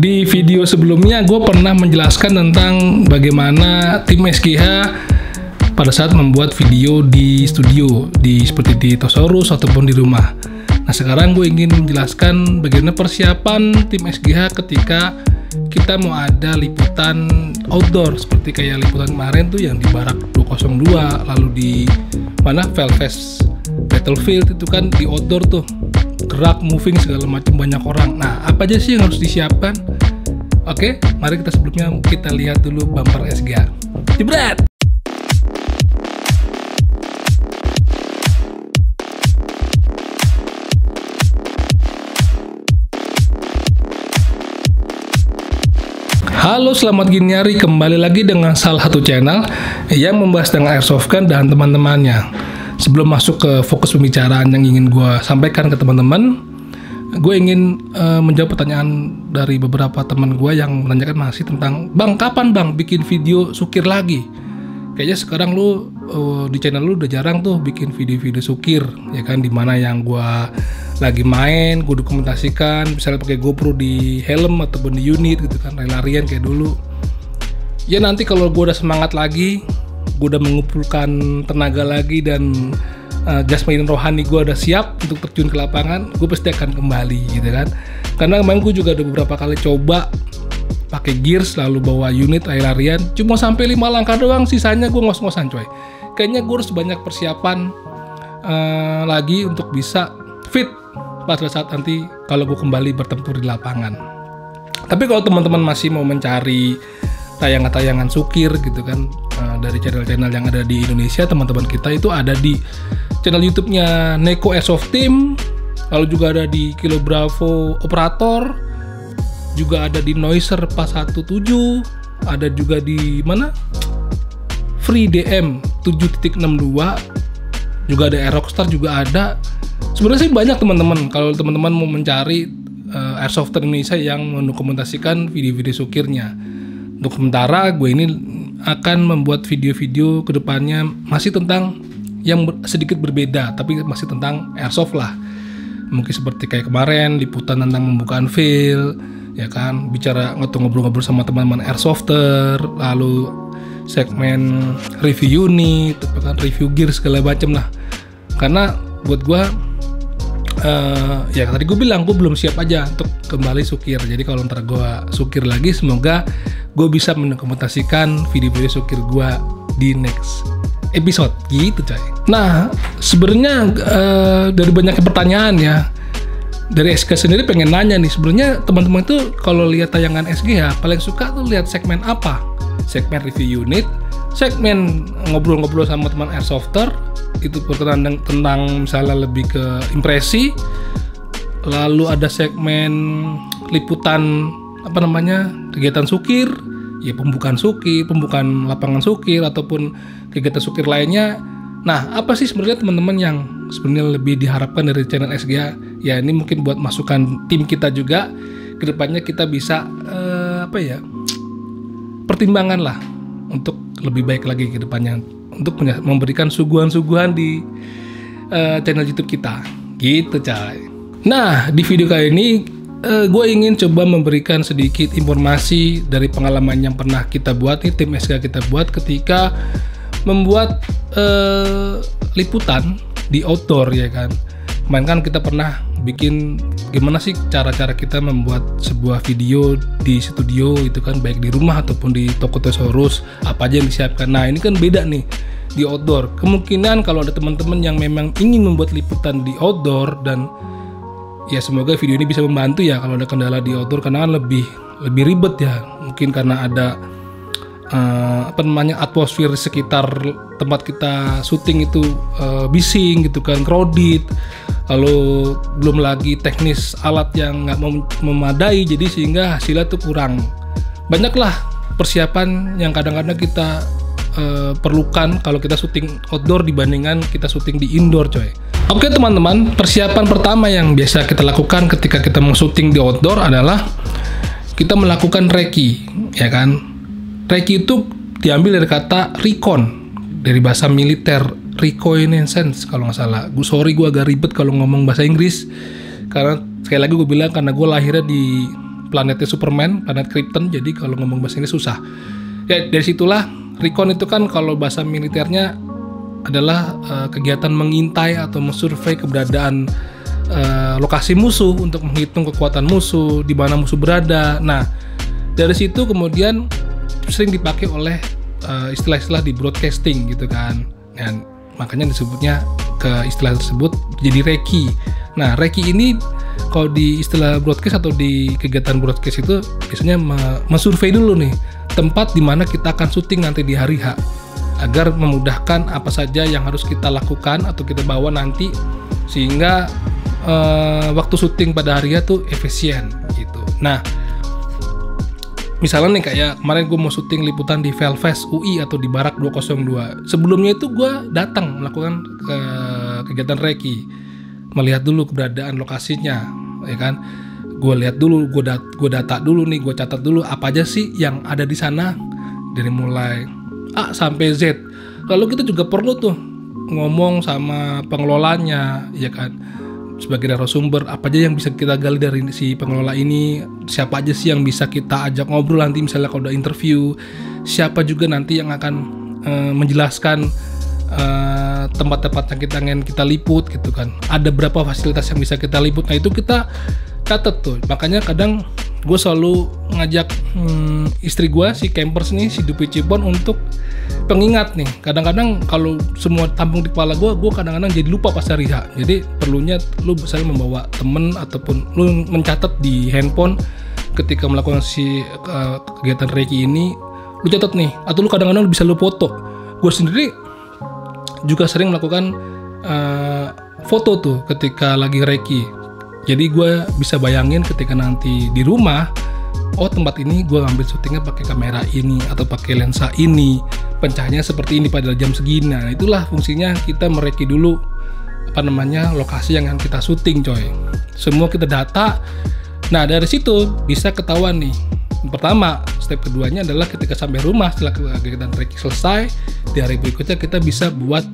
Di video sebelumnya gue pernah menjelaskan tentang bagaimana tim SGH pada saat membuat video di studio, seperti di Thesaurus ataupun di rumah. Nah sekarang gue ingin menjelaskan bagaimana persiapan tim SGH ketika kita mau ada liputan outdoor, seperti kayak liputan kemarin tuh yang di Barak 202, lalu di mana Velfest Battlefield itu kan di outdoor tuh, gerak, moving segala macam, banyak orang. Nah apa aja sih yang harus disiapkan? Oke, mari sebelumnya kita lihat dulu bumper SGH. Jebret! Halo, selamat gini hari, kembali lagi dengan salah satu channel yang membahas tentang airsoft gun dan teman-temannya. Sebelum masuk ke fokus pembicaraan yang ingin gue sampaikan ke teman-teman, gue ingin menjawab pertanyaan dari beberapa teman gue yang menanyakan masih tentang, Bang, kapan Bang bikin video sukir lagi? Kayaknya sekarang lu di channel lu udah jarang tuh bikin video-video sukir, ya kan? Dimana yang gue lagi main, gue dokumentasikan, misalnya pakai GoPro di helm ataupun di unit gitu kan, lari-larian kayak dulu. Ya nanti kalau gue udah semangat lagi, gue udah mengumpulkan tenaga lagi dan jasmani dan rohani gue udah siap untuk terjun ke lapangan, gue pasti akan kembali gitu kan. Karena kemarin gue juga ada beberapa kali coba pakai gears lalu bawa unit lari-larian, cuma sampai 5 langkah doang, sisanya gue ngos-ngosan coy. Kayaknya gue harus banyak persiapan lagi untuk bisa fit pada saat nanti kalau gue kembali bertempur di lapangan. Tapi kalau teman-teman masih mau mencari tayangan-tayangan sukir gitu kan, dari channel-channel yang ada di Indonesia, teman-teman kita itu ada di channel YouTube-nya Neko Airsoft Team, lalu juga ada di Kilo Bravo Operator, juga ada di Noiser 417, ada juga di mana? Free DM 7.62, juga ada Aerockstar juga ada. Sebenarnya sih banyak teman-teman, kalau teman-teman mau mencari airsoft Indonesia yang mendokumentasikan video-video sukirnya. Untuk sementara gue ini akan membuat video-video kedepannya masih tentang yang sedikit berbeda, tapi masih tentang airsoft lah. Mungkin seperti kayak kemarin liputan tentang pembukaan field, ya kan, bicara ngobrol-ngobrol sama teman-teman airsofter, lalu segmen review unit, review gear segala macam lah. Karena buat gue ya tadi gue bilang gue belum siap aja untuk kembali sukir. Jadi kalau ntar gue sukir lagi, semoga gue bisa mendokumentasikan video-video sukir gue di next episode gitu coy. Nah sebenarnya dari banyaknya pertanyaan ya, dari SGH sendiri pengen nanya nih, sebenarnya teman-teman tuh kalau lihat tayangan SGH paling suka tuh lihat segmen apa? Segmen review unit, segmen ngobrol-ngobrol sama teman airsofter, itu berkenaan tentang misalnya lebih ke impresi, lalu ada segmen liputan apa namanya, kegiatan sukir, ya pembukaan sukir, pembukaan lapangan sukir ataupun kegiatan sukir lainnya. Nah apa sih sebenarnya teman-teman yang sebenarnya lebih diharapkan dari channel SGH? Ya ini mungkin buat masukan tim kita juga, kedepannya kita bisa pertimbangan lah untuk lebih baik lagi ke depannya, untuk memberikan suguhan-suguhan di channel YouTube kita gitu coy. Nah di video kali ini gue ingin coba memberikan sedikit informasi dari pengalaman yang pernah kita buat nih, tim SGH kita buat ketika membuat liputan di outdoor, ya kan. Kemarin kan kita pernah bikin gimana sih cara-cara kita membuat sebuah video di studio itu kan, baik di rumah ataupun di toko Thesaurus, apa aja yang disiapkan. Nah ini kan beda nih di outdoor. Kemungkinan kalau ada teman-teman yang memang ingin membuat liputan di outdoor, dan ya semoga video ini bisa membantu ya kalau ada kendala di outdoor, karena kan lebih ribet ya, mungkin karena ada atmosfer sekitar tempat kita syuting itu bising gitu kan, crowded, lalu belum lagi teknis alat yang nggak memadai, jadi sehingga hasilnya tuh kurang. Banyaklah persiapan yang kadang-kadang kita perlukan kalau kita syuting outdoor dibandingkan kita syuting di indoor coy. Oke teman-teman, persiapan pertama yang biasa kita lakukan ketika kita mau syuting di outdoor adalah kita melakukan recce, ya kan. Recce itu diambil dari kata recon, dari bahasa militer, reconnaissance kalau nggak salah. Sorry gue agak ribet kalau ngomong bahasa Inggris, karena sekali lagi gue bilang karena gue lahirnya di planetnya Superman, planet Krypton. Jadi kalau ngomong bahasa Inggris susah. Ya dari situlah recon itu kan kalau bahasa militernya adalah kegiatan mengintai atau mensurvei keberadaan lokasi musuh untuk menghitung kekuatan musuh, di mana musuh berada. Nah, dari situ kemudian sering dipakai oleh istilah-istilah di broadcasting gitu kan. Dan makanya disebutnya ke istilah tersebut jadi reki. Nah, reki ini kalau di istilah broadcast atau di kegiatan broadcast itu biasanya mensurvei dulu nih tempat di mana kita akan syuting nanti di hari H, agar memudahkan apa saja yang harus kita lakukan atau kita bawa nanti, sehingga waktu syuting pada hari H tuh efisien gitu. Nah, misalnya nih kayak kemarin gue mau syuting liputan di Velfest UI atau di Barak 202. Sebelumnya itu gue datang melakukan kegiatan reki, melihat dulu keberadaan lokasinya, ya kan. Gue lihat dulu, gue data dulu nih, gue catat dulu apa aja sih yang ada di sana dari mulai A sampai Z. Lalu kita juga perlu tuh ngomong sama pengelolanya, ya kan. Sebagai narasumber, apa aja yang bisa kita gali dari si pengelola ini, siapa aja sih yang bisa kita ajak ngobrol nanti misalnya kalau udah interview, siapa juga nanti yang akan menjelaskan tempat-tempat yang ingin kita liput gitu kan, ada berapa fasilitas yang bisa kita liput. Nah itu kita catat tuh. Makanya kadang gue selalu ngajak istri gue, si campers nih, si Dupi Cipon, untuk pengingat nih. Kadang-kadang kalau semua tampung di kepala gue kadang-kadang jadi lupa pas hari H. Jadi perlunya lu misalnya membawa temen ataupun lu mencatat di handphone ketika melakukan si kegiatan reki ini, lu catat nih. Atau lu kadang-kadang bisa lu foto. Gue sendiri juga sering melakukan foto tuh ketika lagi reki. Jadi gue bisa bayangin ketika nanti di rumah, oh tempat ini gue ambil syutingnya pakai kamera ini atau pakai lensa ini, pencahayaannya seperti ini pada jam segini. Nah, itulah fungsinya kita mereki dulu lokasi yang kita syuting, coy. Semua kita data. Nah, dari situ bisa ketahuan nih. Pertama, step keduanya adalah ketika sampai rumah setelah kegiatan reki selesai, di hari berikutnya kita bisa buat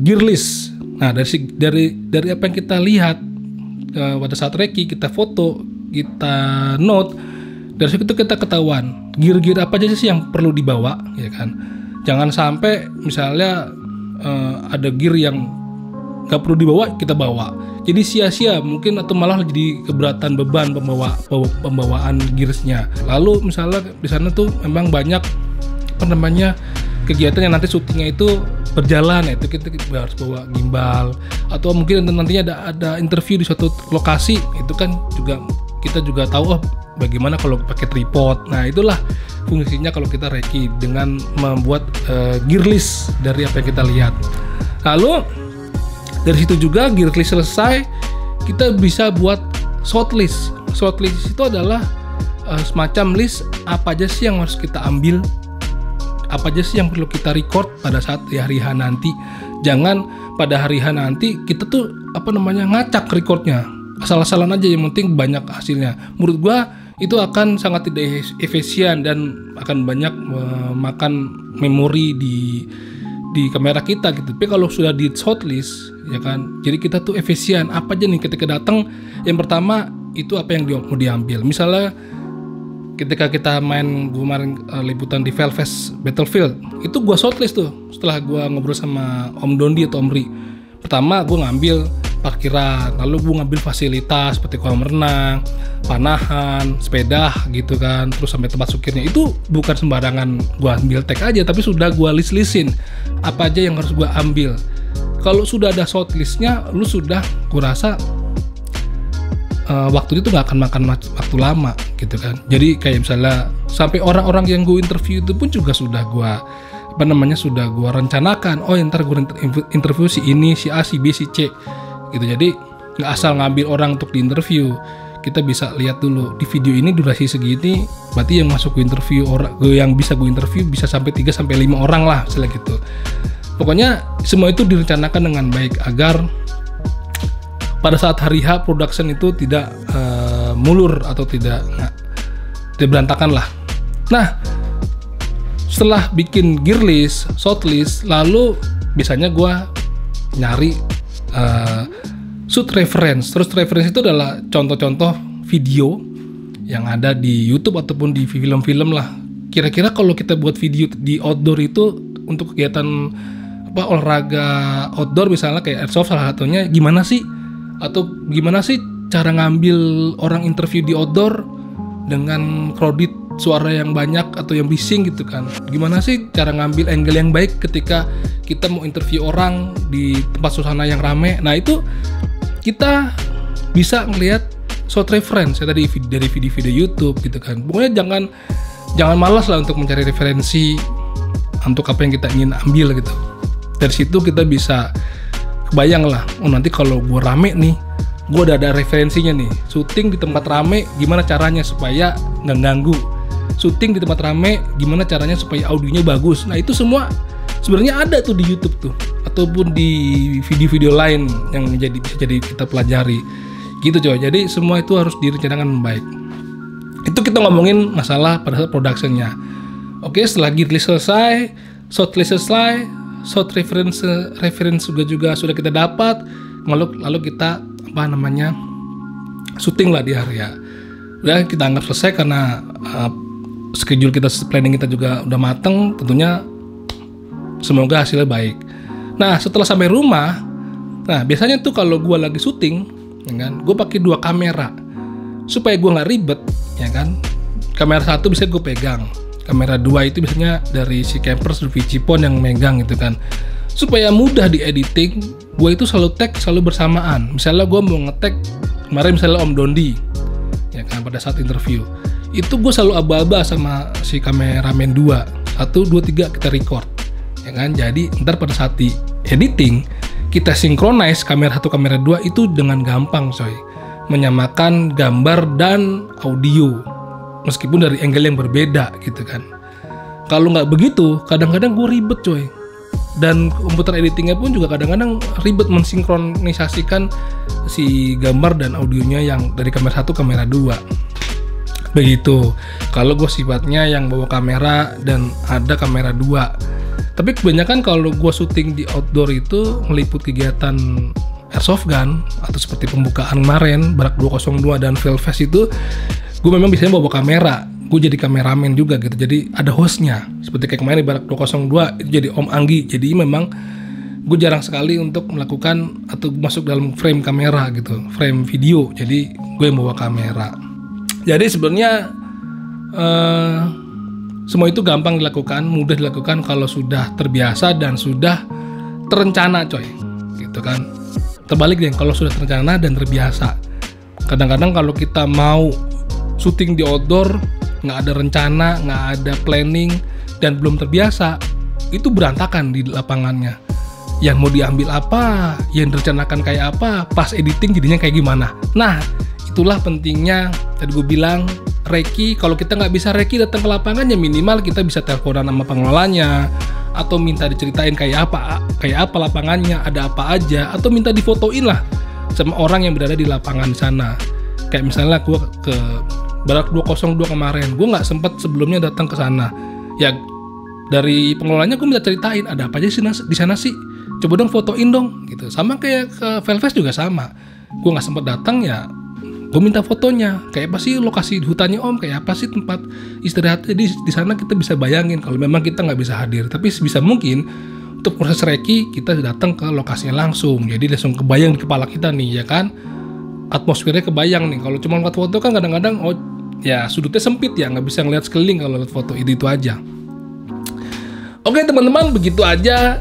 gear list. Nah, dari apa yang kita lihat pada saat reki, kita foto, kita note, dari situ kita ketahuan gear apa aja sih yang perlu dibawa, ya kan. Jangan sampai misalnya ada gear yang nggak perlu dibawa kita bawa, jadi sia-sia mungkin, atau malah jadi keberatan beban pembawaan gearsnya. Lalu misalnya di sana tuh memang banyak kegiatan yang nanti syutingnya itu berjalan, ya itu kita harus bawa gimbal, atau mungkin nantinya ada interview di suatu lokasi, itu kan juga kita juga tahu bagaimana kalau pakai tripod. Nah, itulah fungsinya kalau kita reki dengan membuat gear list dari apa yang kita lihat. Lalu dari situ juga gear list selesai, kita bisa buat shot list. Shot list itu adalah semacam list apa aja sih yang harus kita ambil, apa aja sih yang perlu kita record pada saat di hari H nanti. Jangan pada hari H nanti kita tuh ngacak recordnya, asal-asalan aja, yang penting banyak hasilnya. Menurut gua itu akan sangat tidak efisien dan akan banyak memakan memori di kamera kita gitu. Tapi kalau sudah di shortlist, ya kan, jadi kita tuh efisien. Apa aja nih ketika datang, yang pertama itu apa yang mau diambil. Misalnya ketika kita main liputan di Velfest Battlefield, itu gue shortlist tuh setelah gue ngobrol sama Om Dondi atau Om Ri. Pertama gue ngambil parkiran, lalu gue ngambil fasilitas seperti kolam renang, panahan, sepeda gitu kan, terus sampai tempat sukirnya. Itu bukan sembarangan gue ambil tag aja, tapi sudah gue list-listin apa aja yang harus gue ambil. Kalau sudah ada shortlistnya, lu sudah, gue rasa waktu itu nggak akan makan waktu lama gitu kan. Jadi kayak misalnya sampai orang-orang yang gue interview itu pun juga sudah gue sudah gue rencanakan. Oh ntar gue interview si ini, si A, si B, si C gitu. Jadi nggak asal ngambil orang untuk diinterview. Kita bisa lihat dulu di video ini durasi segini, berarti yang masuk gue interview yang bisa gue interview bisa sampai 3-5 orang lah misalnya gitu. Pokoknya semua itu direncanakan dengan baik agar pada saat hari H production itu tidak mulur atau tidak berantakan lah. Nah, setelah bikin gear list, shot list, lalu biasanya gue nyari shoot reference. Terus reference itu adalah contoh-contoh video yang ada di YouTube ataupun di film-film lah. Kira-kira kalau kita buat video di outdoor itu untuk kegiatan olahraga outdoor misalnya kayak airsoft salah satunya, gimana sih? Atau gimana sih cara ngambil orang interview di outdoor dengan crowded, suara yang banyak atau yang bising gitu kan? Gimana sih cara ngambil angle yang baik ketika kita mau interview orang di tempat suasana yang rame? Nah itu kita bisa ngelihat short reference ya tadi dari video-video YouTube gitu kan. Pokoknya jangan malas lah untuk mencari referensi untuk apa yang kita ingin ambil gitu. Dari situ kita bisa kebayang lah, oh nanti kalau gue rame nih, gue udah ada referensinya nih. Syuting di tempat rame, gimana caranya supaya nggak ganggu. Syuting di tempat rame, gimana caranya supaya audionya bagus. Nah itu semua sebenarnya ada tuh di YouTube tuh, ataupun di video-video lain yang bisa jadi kita pelajari. Gitu coy. Jadi semua itu harus direncanakan baik. Itu kita ngomongin masalah pada saat productionnya. Oke, setelah gear list selesai, shot list selesai, shot reference juga sudah kita dapat, lalu kita syuting lah di area. Udah kita anggap selesai karena schedule kita, planning kita juga udah mateng. Tentunya semoga hasilnya baik. Nah setelah sampai rumah, nah biasanya tuh kalau gue lagi syuting, ya kan, gue pakai 2 kamera supaya gue nggak ribet, ya kan. Kamera 1 bisa gue pegang, kamera 2 itu biasanya dari si campers Vicipon yang megang gitu kan, supaya mudah di editing. Gue itu selalu bersamaan. Misalnya gue mau nge-tag kemarin misalnya Om Dondi, ya kan, pada saat interview itu gue selalu aba-aba sama si kameramen 2, 1, 2, 3 kita record, ya kan. Jadi ntar pada saat di editing kita synchronize kamera 1, kamera 2 itu dengan gampang coy, menyamakan gambar dan audio meskipun dari angle yang berbeda gitu kan. Kalau nggak begitu kadang-kadang gue ribet coy, dan komputer editingnya pun juga kadang-kadang ribet mensinkronisasikan si gambar dan audionya yang dari kamera 1, kamera 2 begitu. Kalau gue sifatnya yang bawa kamera dan ada kamera 2. Tapi kebanyakan kalau gue syuting di outdoor itu meliput kegiatan airsoft gun atau seperti pembukaan kemarin Barak 202 dan Velfest itu, gue memang biasanya bawa kamera. Gue jadi kameramen juga gitu, jadi ada hostnya. Seperti kayak kemarin di Barak 202 itu jadi Om Anggi. Jadi memang gue jarang sekali untuk melakukan atau masuk dalam frame kamera gitu, frame video. Jadi gue yang bawa kamera. Jadi sebenarnya semua itu gampang dilakukan, mudah dilakukan kalau sudah terbiasa dan sudah terencana coy, gitu kan. Terbalik deh kalau sudah terencana dan terbiasa. Kadang-kadang kalau kita mau syuting di outdoor, nggak ada rencana, nggak ada planning, dan belum terbiasa, itu berantakan di lapangannya. Yang mau diambil apa, yang direncanakan kayak apa, pas editing jadinya kayak gimana. Nah, itulah pentingnya tadi gue bilang reki. Kalau kita nggak bisa reki datang ke lapangan, ya minimal kita bisa teleponan sama pengelolanya, atau minta diceritain kayak apa lapangannya, ada apa aja, atau minta difotoin lah sama orang yang berada di lapangan sana. Kayak misalnya gue ke Barak 202 kemarin, gue nggak sempet sebelumnya datang ke sana. Ya dari pengelolanya gue minta ceritain ada apa aja sih di sana sih, coba dong fotoin dong gitu. Sama kayak ke Velfest juga sama, gue nggak sempet datang ya gue minta fotonya, kayak apa sih lokasi hutannya Om, kayak apa sih tempat istirahatnya di sana. Kita bisa bayangin kalau memang kita nggak bisa hadir, tapi sebisa mungkin untuk proses reki kita datang ke lokasinya langsung, jadi langsung kebayang di kepala kita nih, ya kan, atmosfernya kebayang nih. Kalau cuma lihat foto kan kadang-kadang ya sudutnya sempit ya, nggak bisa ngeliat sekeliling kalau lihat foto itu aja. Oke teman-teman, begitu aja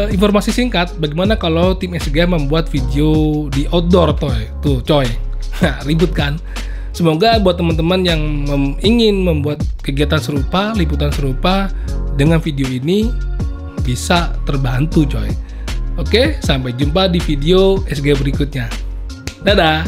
informasi singkat bagaimana kalau tim SG membuat video di outdoor tuh coy. Nah, ribut kan? Semoga buat teman-teman yang ingin membuat kegiatan serupa, liputan serupa dengan video ini bisa terbantu coy. Oke, sampai jumpa di video SG berikutnya. Dadah.